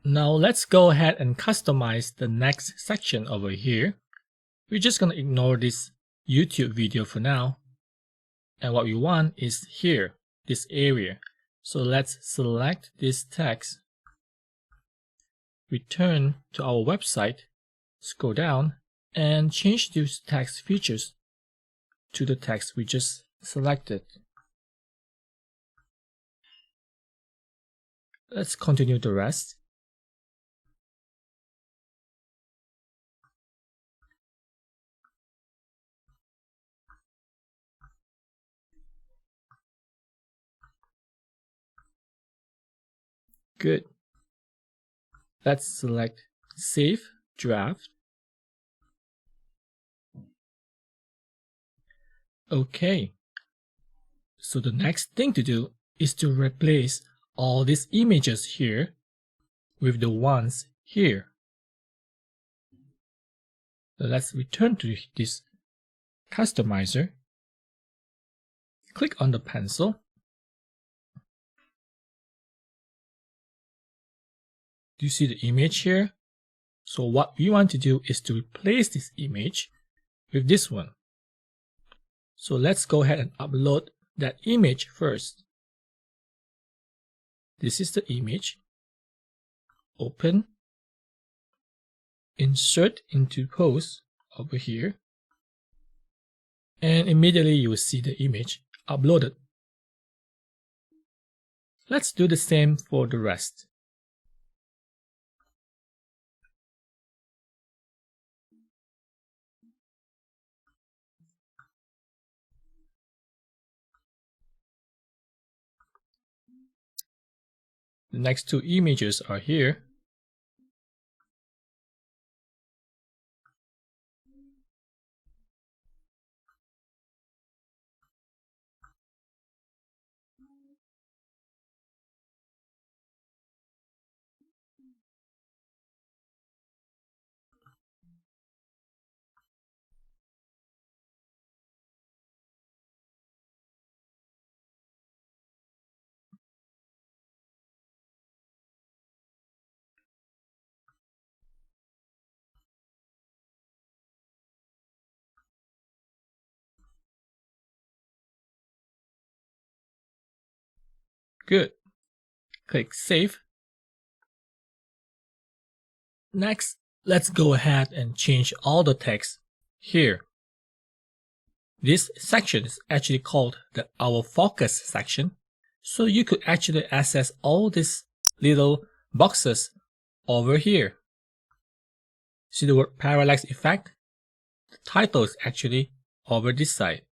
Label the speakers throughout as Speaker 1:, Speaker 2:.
Speaker 1: Now let's go ahead and customize the next section over here. We're just going to ignore this YouTube video for now. And what we want is here, this area. So let's select this text, return to our website, scroll down, and change these text features to the text we just selected. Let's continue the rest. Good. Let's select Save Draft. Okay. So the next thing to do is to replace all these images here with the ones here. So let's return to this customizer. Click on the pencil. Do you see the image here? So what we want to do is to replace this image with this one. So let's go ahead and upload that image first. This is the image. Open. Insert into post over here. And immediately you will see the image uploaded. Let's do the same for the rest. The next two images are here. Good. Click Save. Next, let's go ahead and change all the text here. This section is actually called the Our Focus section. So you could actually access all these little boxes over here. See the word parallax effect? The title is actually over this side.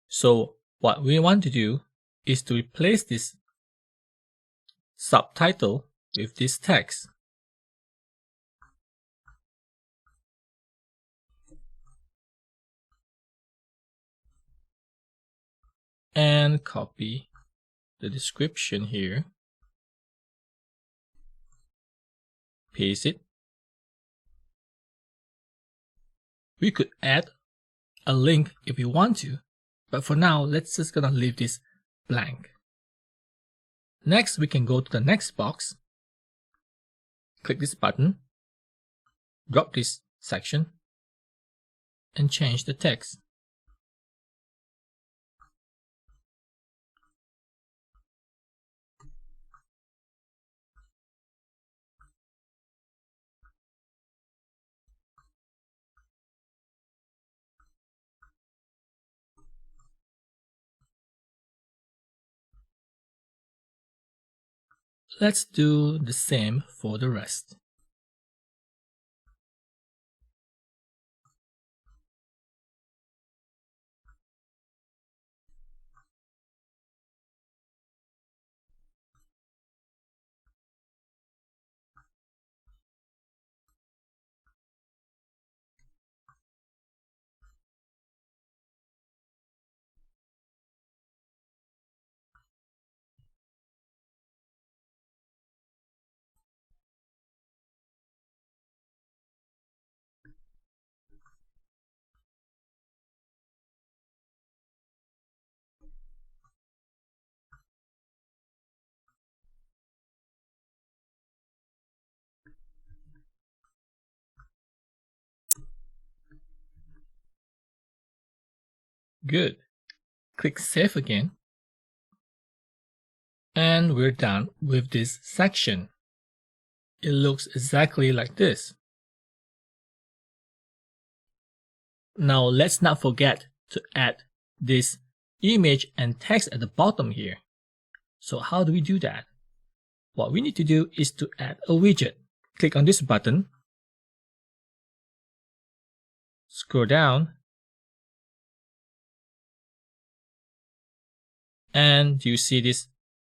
Speaker 1: So what we want to do is to replace this subtitle with this text. And copy the description here. Paste it. We could add a link if you want to, but for now, let's just gonna leave this blank. Next, we can go to the next box. Click this button, drop this section, and change the text. Let's do the same for the rest. Good. Click Save again. And we're done with this section. It looks exactly like this. Now let's not forget to add this image and text at the bottom here. So how do we do that? What we need to do is to add a widget. Click on this button. Scroll down. And you see this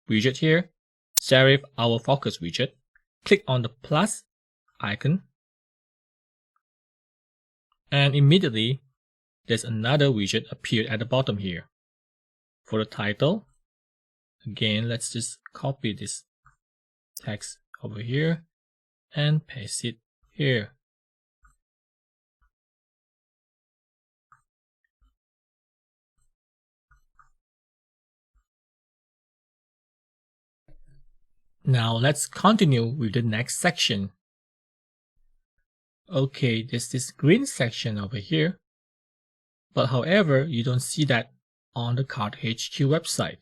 Speaker 1: widget here, Zerif Our Focus widget. Click on the plus icon. And immediately, there's another widget appeared at the bottom here. For the title, again, let's just copy this text over here and paste it here. Now let's continue with the next section. Okay, there's this green section over here, but however, you don't see that on the Cart HQ website.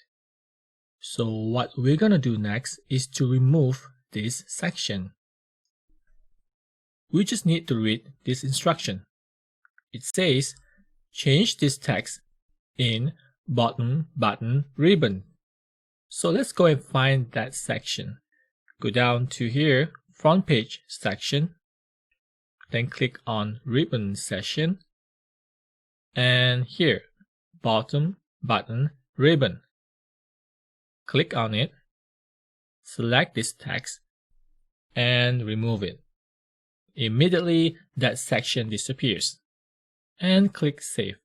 Speaker 1: So what we're gonna do next is to remove this section. We just need to read this instruction. It says, change this text in bottom button ribbon. So let's go and find that section. Go down to here, front page section, then click on ribbon section, and here, bottom button ribbon. Click on it, select this text, and remove it. Immediately, that section disappears. And click Save.